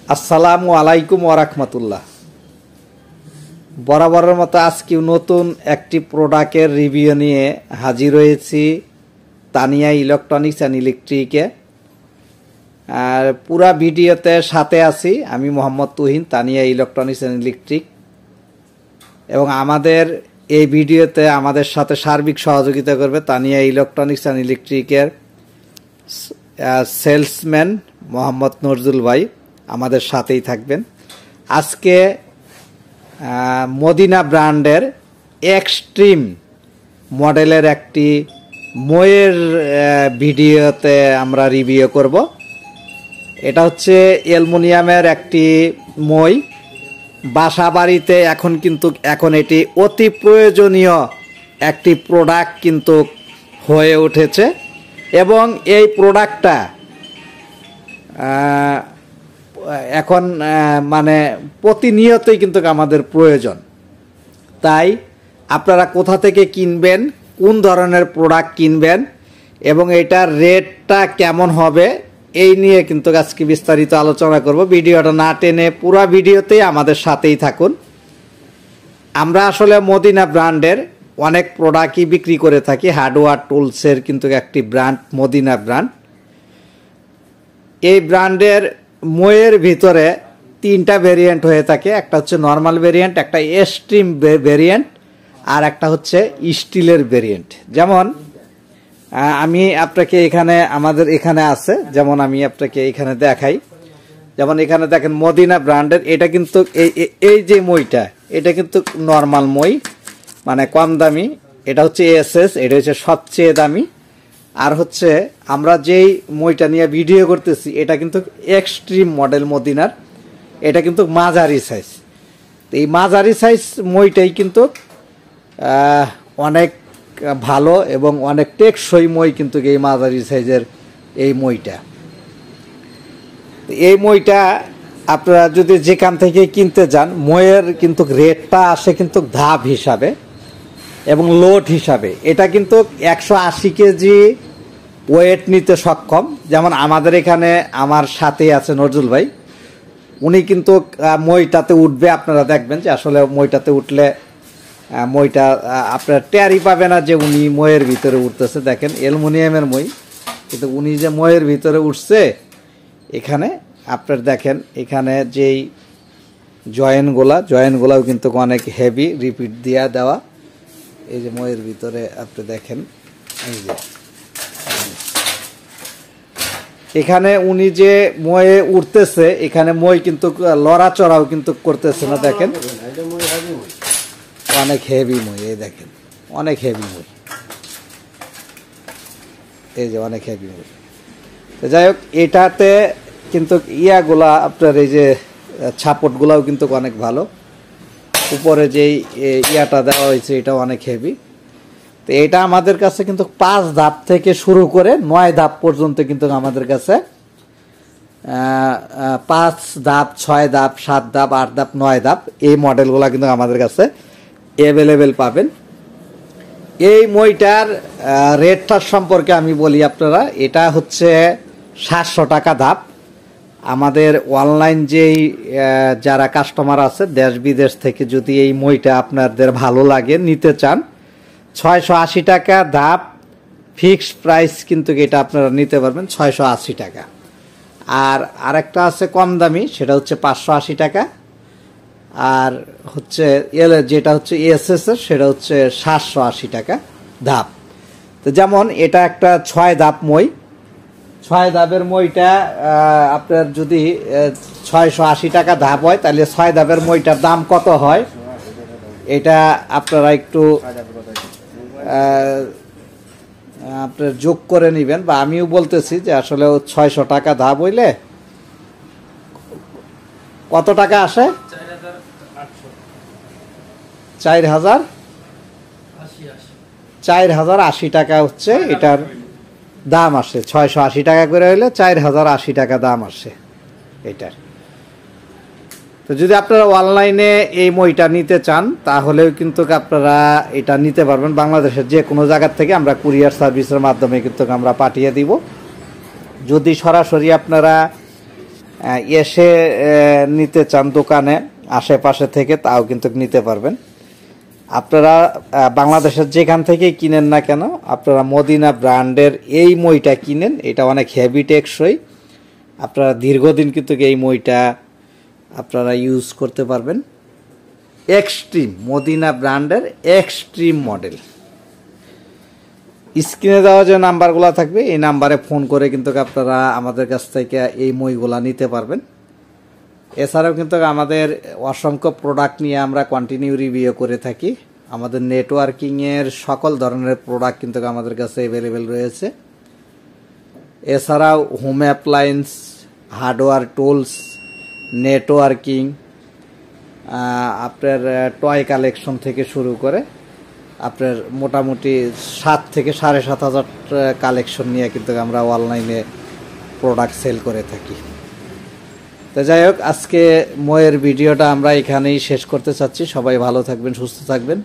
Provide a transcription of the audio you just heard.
আসসালামু আলাইকুম ওয়া রাহমাতুল্লাহ। বরাবরের মতো আজকে নতুন একটি প্রোডাক্টের রিভিউ নিয়ে হাজির হয়েছি তানিয়া ইলেকট্রনিক্স অ্যান্ড ইলেকট্রিকে। আর পুরা ভিডিওতে সাথে আছি আমি Mohammad Tuhin, Tania electronics and electric. এবং আমাদের এই ভিডিওতে আমাদের সাথে সার্বিক সহযোগিতা করবে তানিয়া ইলেকট্রনিক্স অ্যান্ড ইলেকট্রিকের সেলসম্যান মোহাম্মদ নজরুল ভাই আমাদের সাথেই থাকবেন। আজকে মদিনা ব্র্যান্ডের এক্সট্রিম মডেলের একটি মইয়ের ভিডিওতে আমরা রিভিউ করব। এটা হচ্ছে অ্যালুমিনিয়ামের একটি মই। বাসা বাড়িতে এখন এটি অতি প্রয়োজনীয় একটি প্রোডাক্ট কিন্তু হয়ে উঠেছে এবং এই প্রোডাক্টটা এখন মানে প্রতিনিয়তই কিন্তু আমাদের প্রয়োজন। তাই আপনারা কোথা থেকে কিনবেন, কোন ধরনের প্রোডাক্ট কিনবেন এবং এটার রেটটা কেমন হবে এই নিয়ে কিন্তু আজকে বিস্তারিত আলোচনা করব। ভিডিওটা না টেনে পুরো ভিডিওতেই আমাদের সাথেই থাকুন। আমরা আসলে মদিনা ব্র্যান্ডের অনেক প্রোডাক্টই বিক্রি করে থাকি। হার্ডওয়্যার টুলসের কিন্তু একটি ব্র্যান্ড মদিনা ব্র্যান্ড। এই ব্র্যান্ডের মইয়ের ভিতরে তিনটা ভেরিয়েন্ট হয়ে থাকে। একটা হচ্ছে নর্মাল ভেরিয়েন্ট, একটা এক্সট্রিম ভেরিয়েন্ট, আর একটা হচ্ছে স্টিলের ভেরিয়েন্ট। যেমন আমি আপনাকে আমাদের এখানে আছে, যেমন আমি আপনাকে এখানে দেখাই। যেমন এখানে দেখেন মদিনা ব্র্যান্ডের, এটা কিন্তু এই যে মইটা এটা কিন্তু নর্মাল মই, মানে কম দামি। এটা হচ্ছে এসএস, এটা হচ্ছে সবচেয়ে দামি। আর হচ্ছে আমরা যেই মইটা নিয়ে ভিডিও করতেছি এটা কিন্তু এক্সট্রিম মডেল মদিনার, এটা কিন্তু মাঝারি সাইজ। তো এই মাঝারি সাইজ মইটাই কিন্তু অনেক ভালো এবং অনেক টেকসই মই কিন্তু এই মাঝারি সাইজের এই মইটা। এই মইটা আপনারা যদি যেখান থেকে কিনতে যান, মইয়ের কিন্তু রেটটা আসে কিন্তু ধাপ হিসাবে এবং লোড হিসাবে। এটা কিন্তু 180 কেজি ওয়েট নিতে সক্ষম। যেমন আমাদের এখানে আমার সাথে আছে নজরুল ভাই, উনি কিন্তু মইটাতে উঠবে। আপনারা দেখবেন যে আসলে মইটাতে উঠলে মইটা আপনার টেরই পাবে না যে উনি মইয়ের ভিতরে উঠতেছে। দেখেন অ্যালুমিনিয়ামের মই, কিন্তু উনি যে মইয়ের ভিতরে উঠছে এখানে আপনার দেখেন এখানে যেই জয়েন্টগুলাও কিন্তু অনেক হেভি, রিপিট দিয়া দেওয়া। এই যে মইয়ের ভিতরে আপনি দেখেন, এই যে এখানে উনি যে ময়ে উঠতেছে, এখানে মই কিন্তু লড়াচড়াও কিন্তু করতেছে না। দেখেন অনেক হেভি মই, এই দেখেন অনেক হেভি মই, এই যে অনেক হেভি মই। তো যাই হোক, এটাতে কিন্তু ইয়াগুলা আপনার এই যে ছাপটগুলাও কিন্তু অনেক ভালো। উপরে যেই ইয়াটা দেওয়া হয়েছে এটা অনেক হেভি। তো এটা আমাদের কাছে কিন্তু 5 ধাপ থেকে শুরু করে 9 ধাপ পর্যন্ত কিন্তু আমাদের কাছে 5 ধাপ, 6 ধাপ, 7 ধাপ, 8 ধাপ, 9 ধাপ এই মডেলগুলো কিন্তু আমাদের কাছে অ্যাভেলেবেল পাবেন। এই মইটার রেটটার সম্পর্কে আমি বলি আপনারা, এটা হচ্ছে 700 টাকা ধাপ। আমাদের অনলাইন যেই যারা কাস্টমার আছে দেশ বিদেশ থেকে যদি এই মইটা আপনাদের ভালো লাগে নিতে চান, 680 টাকা ধাপ ফিক্সড প্রাইস কিন্তু এটা আপনারা নিতে পারবেন 680 টাকা। আর আরেকটা আছে কম দামি, সেটা হচ্ছে 580 টাকা। আর হচ্ছে যেটা হচ্ছে এসএস এর, সেটা হচ্ছে 780 টাকা ধাপ। তো যেমন এটা একটা 6 ধাপ মই, 6 ধাপের মইটা আপনার যদি 680 টাকা ধাপ হয়, তাহলে 6 ধাপের মইটার দাম কত হয় এটা আপনারা একটু আপনার যোগ করে নেবেন। বা আমিও বলতেছি যে আসলে 600 টাকা ধাপ হইলে কত টাকা আসে? 4080 টাকা হচ্ছে এটার দাম আসে। 680 টাকা করে হইলে 4080 টাকা দাম আসে এটার। তো যদি আপনারা অনলাইনে এই মইটা নিতে চান তাহলেও কিন্তু আপনারা এটা নিতে পারবেন। বাংলাদেশের যে কোনো জায়গার থেকে আমরা কুরিয়ার সার্ভিসের মাধ্যমে কিন্তু আমরা পাঠিয়ে দিব। যদি সরাসরি আপনারা এসে নিতে চান দোকানে আশেপাশে থেকে, তাও কিন্তু নিতে পারবেন। আপনারা বাংলাদেশের যেখান থেকে কিনেন না কেন, আপনারা মদিনা ব্র্যান্ডের এই মইটা কিনেন, এটা অনেক হেভি টেকসই। আপনারা দীর্ঘদিন কিন্তু এই মইটা আপনারা ইউজ করতে পারবেন। এক্সট্রিম মদিনা ব্র্যান্ডের এক্সট্রিম মডেল। স্ক্রিনে দেওয়া যে নাম্বারগুলো থাকবে এই নাম্বারে ফোন করে কিন্তু আপনারা আমাদের কাছ থেকে এই মইগুলা নিতে পারবেন। এছাড়াও কিন্তু আমাদের অসংখ্য প্রোডাক্ট নিয়ে আমরা কন্টিনিউ রিভিউ করে থাকি। আমাদের নেটওয়ার্কিংয়ের সকল ধরনের প্রোডাক্ট কিন্তু আমাদের কাছে অ্যাভেলেবেল রয়েছে। এছাড়াও home appliance, hardware tools, networking, আপনার টয় কালেকশন থেকে শুরু করে আপনার মোটামুটি 7 থেকে 7,500 কালেকশন নিয়ে কিন্তু আমরা অনলাইনে প্রোডাক্ট সেল করে থাকি। তো যাই হোক, আজকে ময়ের ভিডিওটা আমরা এখানেই শেষ করতে চাচ্ছি। সবাই ভালো থাকবেন, সুস্থ থাকবেন।